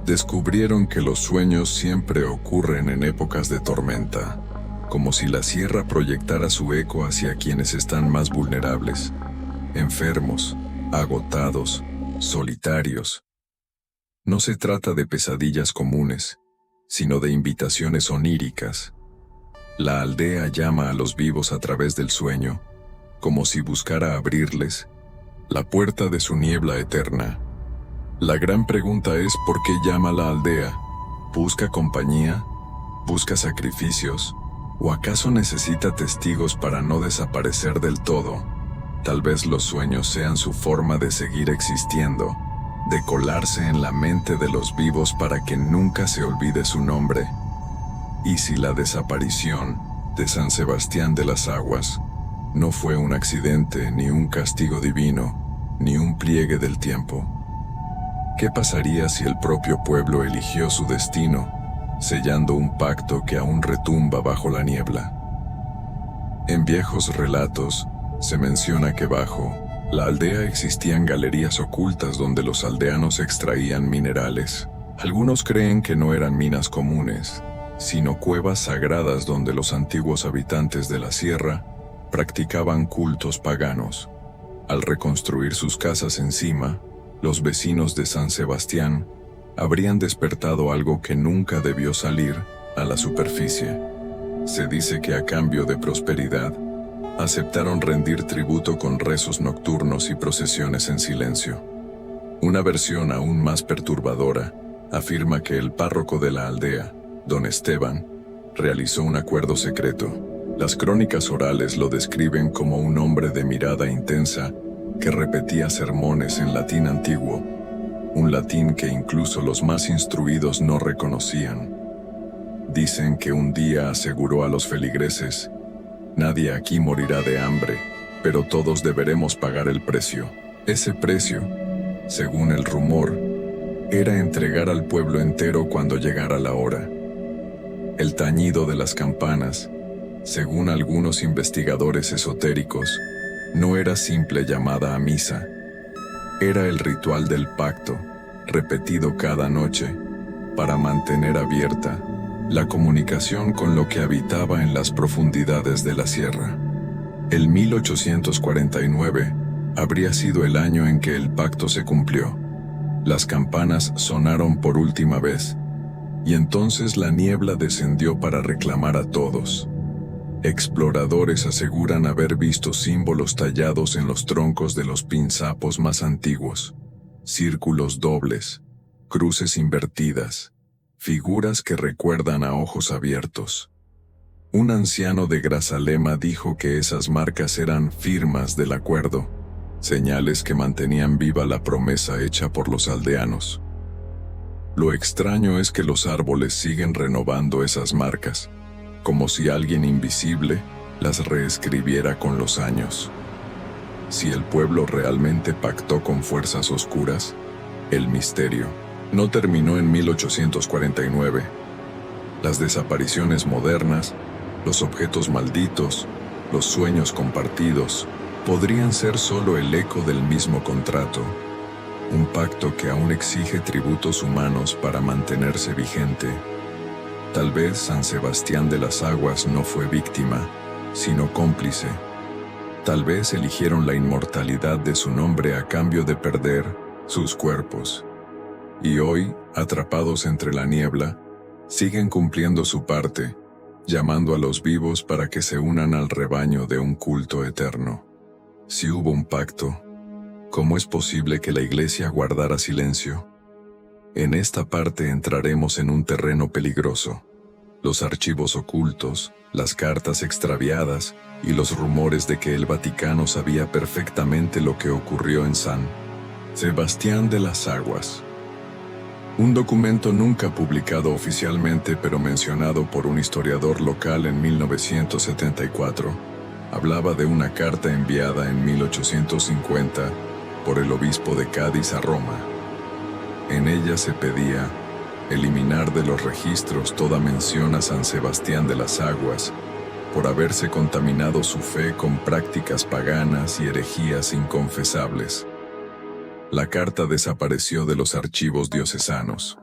descubrieron que los sueños siempre ocurren en épocas de tormenta, como si la sierra proyectara su eco hacia quienes están más vulnerables, enfermos, agotados, solitarios. No se trata de pesadillas comunes, sino de invitaciones oníricas. La aldea llama a los vivos a través del sueño, como si buscara abrirles la puerta de su niebla eterna. La gran pregunta es: ¿por qué llama a la aldea? ¿Busca compañía? ¿Busca sacrificios? ¿O acaso necesita testigos para no desaparecer del todo? Tal vez los sueños sean su forma de seguir existiendo, de colarse en la mente de los vivos para que nunca se olvide su nombre. ¿Y si la desaparición de San Sebastián de las Aguas no fue un accidente, ni un castigo divino, ni un pliegue del tiempo. ¿Qué pasaría si el propio pueblo eligió su destino, sellando un pacto que aún retumba bajo la niebla? En viejos relatos, se menciona que bajo la aldea existían galerías ocultas donde los aldeanos extraían minerales. Algunos creen que no eran minas comunes, sino cuevas sagradas donde los antiguos habitantes de la sierra practicaban cultos paganos. Al reconstruir sus casas encima, los vecinos de San Sebastián habrían despertado algo que nunca debió salir a la superficie. Se dice que a cambio de prosperidad, aceptaron rendir tributo con rezos nocturnos y procesiones en silencio. Una versión aún más perturbadora afirma que el párroco de la aldea, don Esteban, realizó un acuerdo secreto. Las crónicas orales lo describen como un hombre de mirada intensa que repetía sermones en latín antiguo, un latín que incluso los más instruidos no reconocían. Dicen que un día aseguró a los feligreses: «Nadie aquí morirá de hambre, pero todos deberemos pagar el precio». Ese precio, según el rumor, era entregar al pueblo entero cuando llegara la hora. El tañido de las campanas, según algunos investigadores esotéricos, no era simple llamada a misa. Era el ritual del pacto, repetido cada noche, para mantener abierta la comunicación con lo que habitaba en las profundidades de la sierra. El 1849 habría sido el año en que el pacto se cumplió. Las campanas sonaron por última vez, y entonces la niebla descendió para reclamar a todos. Exploradores aseguran haber visto símbolos tallados en los troncos de los pinzapos más antiguos, círculos dobles, cruces invertidas, figuras que recuerdan a ojos abiertos. Un anciano de Grazalema dijo que esas marcas eran firmas del acuerdo, señales que mantenían viva la promesa hecha por los aldeanos. Lo extraño es que los árboles siguen renovando esas marcas, como si alguien invisible las reescribiera con los años. Si el pueblo realmente pactó con fuerzas oscuras, el misterio no terminó en 1849. Las desapariciones modernas, los objetos malditos, los sueños compartidos, podrían ser solo el eco del mismo contrato, un pacto que aún exige tributos humanos para mantenerse vigente. Tal vez San Sebastián de las Aguas no fue víctima, sino cómplice. Tal vez eligieron la inmortalidad de su nombre a cambio de perder sus cuerpos. Y hoy, atrapados entre la niebla, siguen cumpliendo su parte, llamando a los vivos para que se unan al rebaño de un culto eterno. Si hubo un pacto, ¿cómo es posible que la Iglesia guardara silencio? En esta parte entraremos en un terreno peligroso. Los archivos ocultos, las cartas extraviadas y los rumores de que el Vaticano sabía perfectamente lo que ocurrió en San Sebastián de las Aguas. Un documento nunca publicado oficialmente pero mencionado por un historiador local en 1974, hablaba de una carta enviada en 1850 por el obispo de Cádiz a Roma. En ella se pedía eliminar de los registros toda mención a San Sebastián de las Aguas por haberse contaminado su fe con prácticas paganas y herejías inconfesables. La carta desapareció de los archivos diocesanos.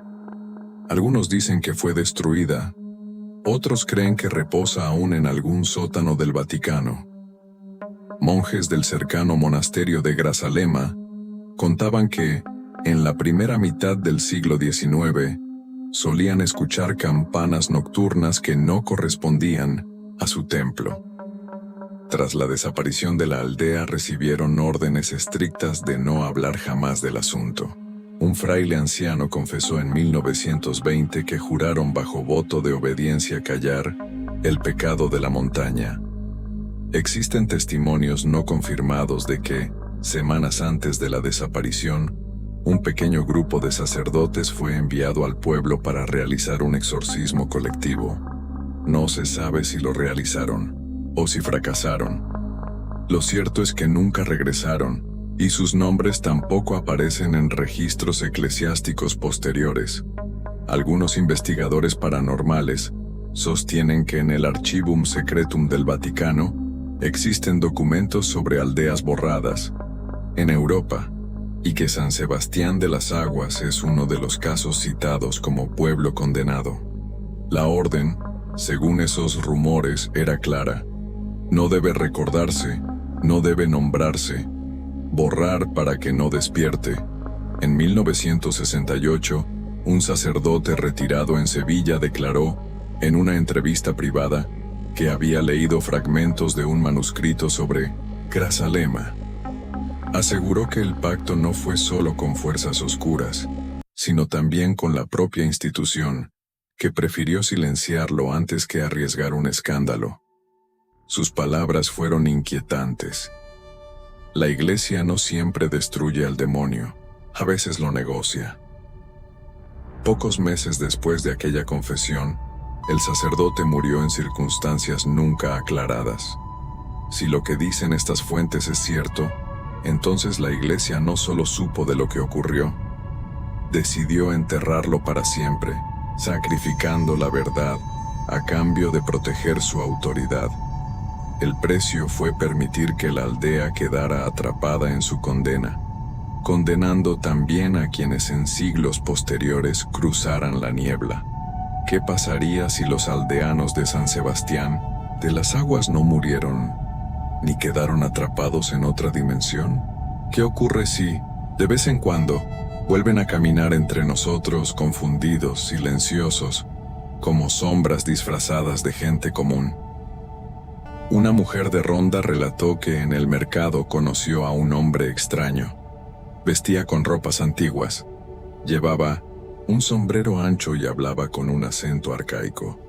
Algunos dicen que fue destruida, otros creen que reposa aún en algún sótano del Vaticano. Monjes del cercano monasterio de Grazalema contaban que, en la primera mitad del siglo XIX, solían escuchar campanas nocturnas que no correspondían a su templo. Tras la desaparición de la aldea recibieron órdenes estrictas de no hablar jamás del asunto. Un fraile anciano confesó en 1920 que juraron bajo voto de obediencia callar el pecado de la montaña. Existen testimonios no confirmados de que, semanas antes de la desaparición, un pequeño grupo de sacerdotes fue enviado al pueblo para realizar un exorcismo colectivo. No se sabe si lo realizaron o si fracasaron. Lo cierto es que nunca regresaron y sus nombres tampoco aparecen en registros eclesiásticos posteriores. Algunos investigadores paranormales sostienen que en el Archivum Secretum del Vaticano existen documentos sobre aldeas borradas en Europa, y que San Sebastián de las Aguas es uno de los casos citados como pueblo condenado. La orden, según esos rumores, era clara: no debe recordarse, no debe nombrarse, borrar para que no despierte. En 1968, un sacerdote retirado en Sevilla declaró, en una entrevista privada, que había leído fragmentos de un manuscrito sobre Grazalema. Aseguró que el pacto no fue solo con fuerzas oscuras, sino también con la propia institución, que prefirió silenciarlo antes que arriesgar un escándalo. Sus palabras fueron inquietantes. La Iglesia no siempre destruye al demonio, a veces lo negocia. Pocos meses después de aquella confesión, el sacerdote murió en circunstancias nunca aclaradas. Si lo que dicen estas fuentes es cierto, entonces la Iglesia no solo supo de lo que ocurrió, decidió enterrarlo para siempre, sacrificando la verdad a cambio de proteger su autoridad. El precio fue permitir que la aldea quedara atrapada en su condena, condenando también a quienes en siglos posteriores cruzaran la niebla. ¿Qué pasaría si los aldeanos de San Sebastián de las Aguas no murieron, ni quedaron atrapados en otra dimensión? ¿Qué ocurre si, de vez en cuando, vuelven a caminar entre nosotros confundidos, silenciosos, como sombras disfrazadas de gente común? Una mujer de Ronda relató que en el mercado conoció a un hombre extraño. Vestía con ropas antiguas, llevaba un sombrero ancho y hablaba con un acento arcaico.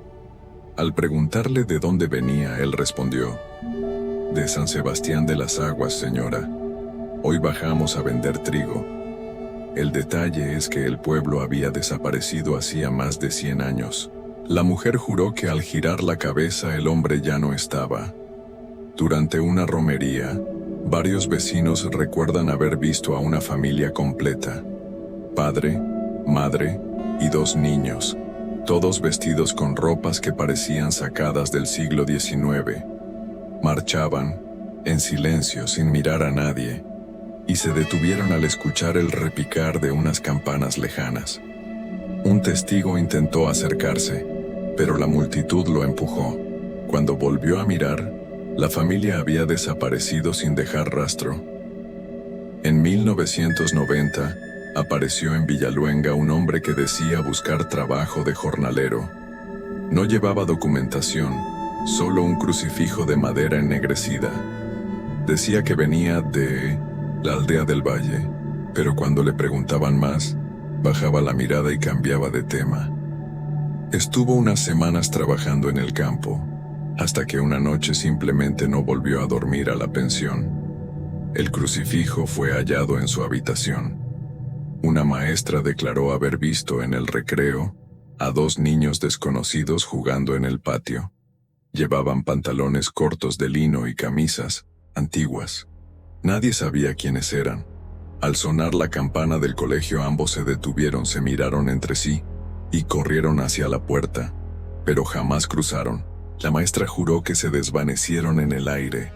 Al preguntarle de dónde venía, él respondió: «De San Sebastián de las Aguas, señora. Hoy bajamos a vender trigo». El detalle es que el pueblo había desaparecido hacía más de 100 años. La mujer juró que al girar la cabeza el hombre ya no estaba. Durante una romería, varios vecinos recuerdan haber visto a una familia completa: padre, madre y 2 niños, todos vestidos con ropas que parecían sacadas del siglo XIX. Marchaban, en silencio, sin mirar a nadie, y se detuvieron al escuchar el repicar de unas campanas lejanas. Un testigo intentó acercarse, pero la multitud lo empujó. Cuando volvió a mirar, la familia había desaparecido sin dejar rastro. En 1990, apareció en Villaluenga un hombre que decía buscar trabajo de jornalero. No llevaba documentación, solo un crucifijo de madera ennegrecida. Decía que venía de la aldea del Valle, pero cuando le preguntaban más, bajaba la mirada y cambiaba de tema. Estuvo unas semanas trabajando en el campo, hasta que una noche simplemente no volvió a dormir a la pensión. El crucifijo fue hallado en su habitación. Una maestra declaró haber visto en el recreo a 2 niños desconocidos jugando en el patio. Llevaban pantalones cortos de lino y camisas antiguas. Nadie sabía quiénes eran. Al sonar la campana del colegio, ambos se detuvieron, se miraron entre sí y corrieron hacia la puerta, pero jamás cruzaron. La maestra juró que se desvanecieron en el aire.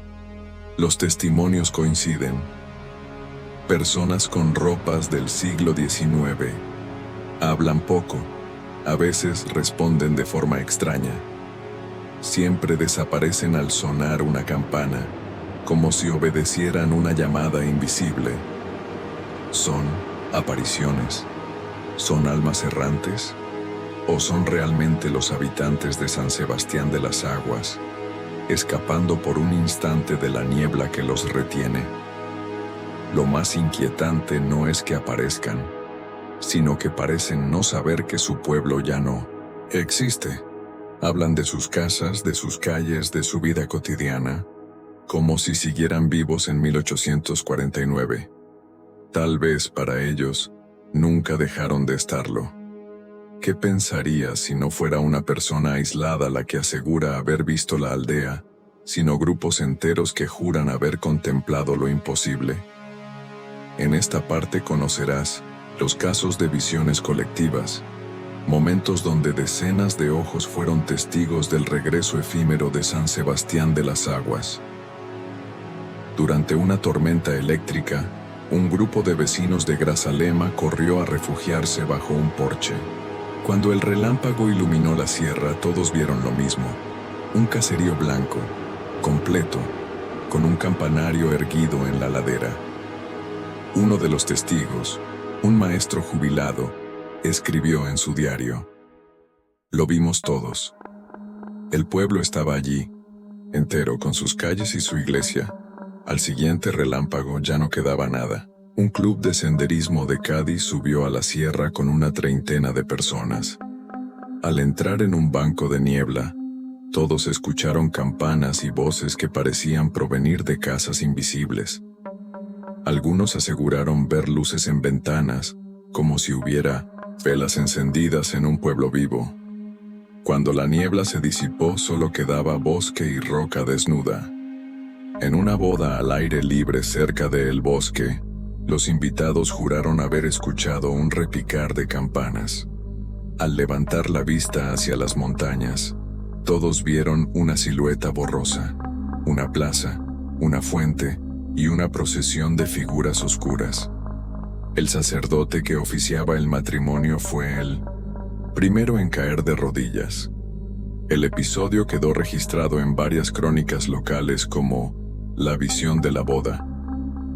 Los testimonios coinciden. Personas con ropas del siglo XIX. Hablan poco. A veces responden de forma extraña. Siempre desaparecen al sonar una campana, como si obedecieran una llamada invisible. ¿Son apariciones? ¿Son almas errantes? ¿O son realmente los habitantes de San Sebastián de las Aguas, escapando por un instante de la niebla que los retiene? Lo más inquietante no es que aparezcan, sino que parecen no saber que su pueblo ya no existe. Hablan de sus casas, de sus calles, de su vida cotidiana, como si siguieran vivos en 1849. Tal vez para ellos, nunca dejaron de estarlo. ¿Qué pensaría si no fuera una persona aislada la que asegura haber visto la aldea, sino grupos enteros que juran haber contemplado lo imposible? En esta parte conocerás los casos de visiones colectivas, momentos donde decenas de ojos fueron testigos del regreso efímero de San Sebastián de las Aguas. Durante una tormenta eléctrica, un grupo de vecinos de Grazalema corrió a refugiarse bajo un porche. Cuando el relámpago iluminó la sierra, todos vieron lo mismo: un caserío blanco, completo, con un campanario erguido en la ladera. Uno de los testigos, un maestro jubilado, escribió en su diario: "Lo vimos todos. El pueblo estaba allí, entero, con sus calles y su iglesia. Al siguiente relámpago ya no quedaba nada". Un club de senderismo de Cádiz subió a la sierra con una treintena de personas. Al entrar en un banco de niebla, todos escucharon campanas y voces que parecían provenir de casas invisibles. Algunos aseguraron ver luces en ventanas, como si hubiera velas encendidas en un pueblo vivo. Cuando la niebla se disipó, solo quedaba bosque y roca desnuda. En una boda al aire libre cerca del bosque, los invitados juraron haber escuchado un repicar de campanas. Al levantar la vista hacia las montañas, todos vieron una silueta borrosa, una plaza, una fuente y una procesión de figuras oscuras. El sacerdote que oficiaba el matrimonio fue el primero en caer de rodillas. El episodio quedó registrado en varias crónicas locales como la visión de la boda.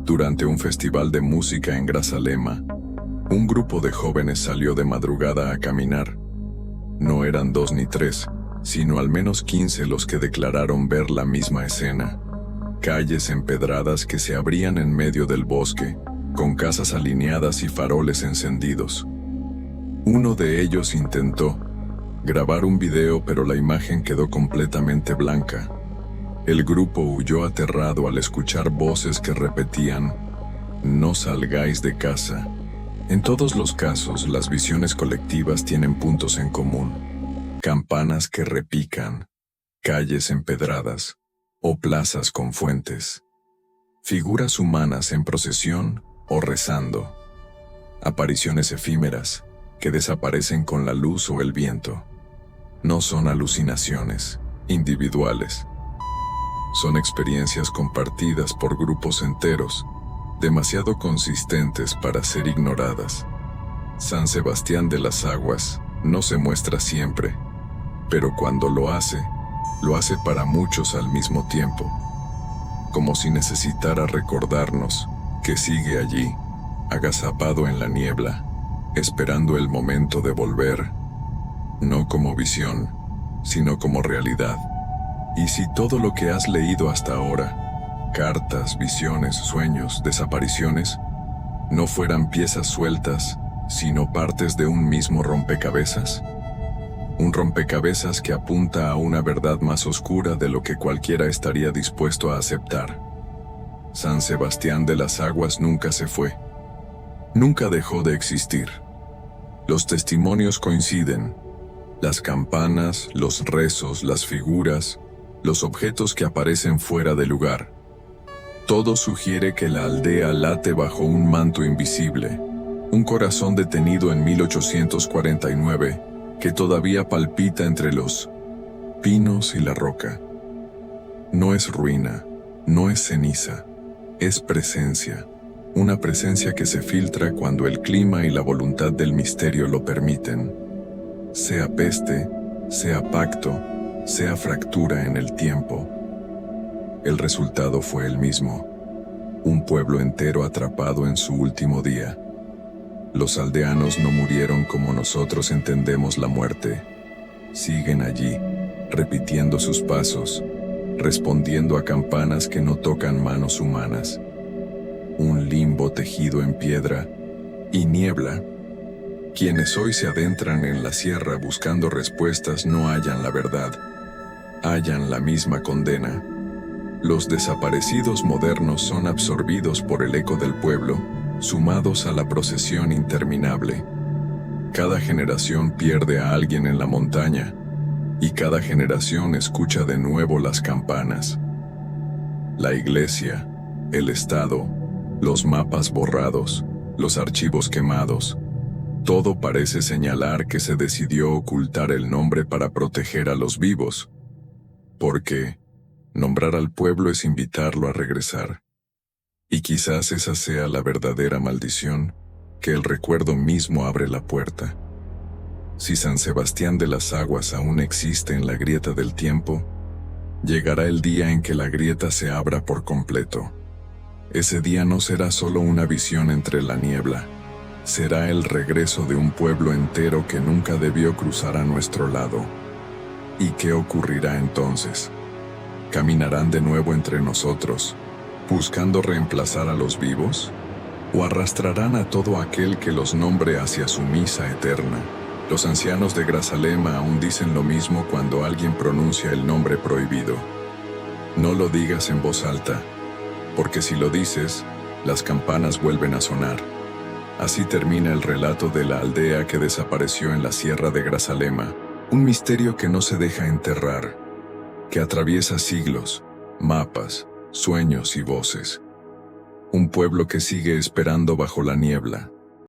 Durante un festival de música en Grazalema, un grupo de jóvenes salió de madrugada a caminar. No eran 2 ni 3, sino al menos 15 los que declararon ver la misma escena. Calles empedradas que se abrían en medio del bosque, con casas alineadas y faroles encendidos. Uno de ellos intentó grabar un video, pero la imagen quedó completamente blanca. El grupo huyó aterrado al escuchar voces que repetían: "No salgáis de casa". En todos los casos, las visiones colectivas tienen puntos en común: campanas que repican, calles empedradas o plazas con fuentes, figuras humanas en procesión o rezando, apariciones efímeras que desaparecen con la luz o el viento. No son alucinaciones individuales. Son experiencias compartidas por grupos enteros, demasiado consistentes para ser ignoradas. San Sebastián de las Aguas no se muestra siempre, pero cuando lo hace para muchos al mismo tiempo, como si necesitara recordarnos que sigue allí, agazapado en la niebla, esperando el momento de volver, no como visión, sino como realidad. Y si todo lo que has leído hasta ahora, cartas, visiones, sueños, desapariciones, no fueran piezas sueltas, sino partes de un mismo rompecabezas? Un rompecabezas que apunta a una verdad más oscura de lo que cualquiera estaría dispuesto a aceptar. San Sebastián de las Aguas nunca se fue. Nunca dejó de existir. Los testimonios coinciden. Las campanas, los rezos, las figuras, los objetos que aparecen fuera de lugar. Todo sugiere que la aldea late bajo un manto invisible, un corazón detenido en 1849 que todavía palpita entre los pinos y la roca. No es ruina, no es ceniza, es presencia, una presencia que se filtra cuando el clima y la voluntad del misterio lo permiten. Sea peste, sea pacto, sea fractura en el tiempo. El resultado fue el mismo: un pueblo entero atrapado en su último día. Los aldeanos no murieron como nosotros entendemos la muerte. Siguen allí, repitiendo sus pasos, respondiendo a campanas que no tocan manos humanas. Un limbo tejido en piedra y niebla. Quienes hoy se adentran en la sierra buscando respuestas no hallan la verdad, hallan la misma condena. Los desaparecidos modernos son absorbidos por el eco del pueblo, sumados a la procesión interminable. Cada generación pierde a alguien en la montaña, y cada generación escucha de nuevo las campanas. La iglesia, el Estado, los mapas borrados, los archivos quemados. Todo parece señalar que se decidió ocultar el nombre para proteger a los vivos, porque nombrar al pueblo es invitarlo a regresar. Y quizás esa sea la verdadera maldición, que el recuerdo mismo abre la puerta. Si San Sebastián de las Aguas aún existe en la grieta del tiempo, llegará el día en que la grieta se abra por completo. Ese día no será solo una visión entre la niebla, será el regreso de un pueblo entero que nunca debió cruzar a nuestro lado. ¿Y qué ocurrirá entonces? ¿Caminarán de nuevo entre nosotros, buscando reemplazar a los vivos? ¿O arrastrarán a todo aquel que los nombre hacia su misa eterna? Los ancianos de Grazalema aún dicen lo mismo cuando alguien pronuncia el nombre prohibido. No lo digas en voz alta, porque si lo dices, las campanas vuelven a sonar. Así termina el relato de la aldea que desapareció en la sierra de Grazalema, un misterio que no se deja enterrar, que atraviesa siglos, mapas, sueños y voces. Un pueblo que sigue esperando bajo la niebla,